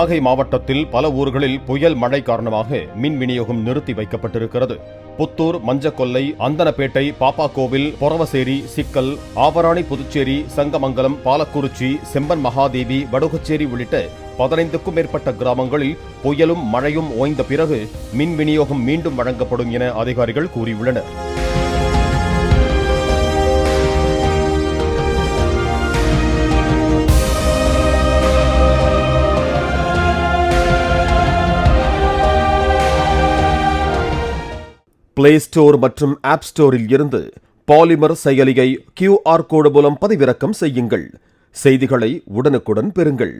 நாகை மாவட்டத்தில் பல ஊர்களில் புயல் மழை காரணமாக மின் விநியோகம் நிறுத்தி வைக்கப்பட்டிருக்கிறது. புத்தூர், மஞ்சக்கொல்லை, அந்தனப்பேட்டை, பாப்பாக்கோவில், பொறவசேரி, சிக்கல், ஆவராணி, புதுச்சேரி, சங்கமங்கலம், பாலக்குறிச்சி, செம்பன் மகாதேவி, வடுகச்சேரி உள்ளிட்ட 15க்கும் மேற்பட்ட கிராமங்களில் புயலும் மழையும் ஓய்ந்த பிறகு மின் விநியோகம் மீண்டும் வழங்கப்படும் என அதிகாரிகள் கூறியுள்ளனர். பிளே ஸ்டோர் மற்றும் ஆப் ஸ்டோரில் இருந்து பாலிமர் செயலியை QR கோடு மூலம் பதிவிறக்கம் செய்யுங்கள். செய்திகளை உடனுக்குடன் பெறுங்கள்.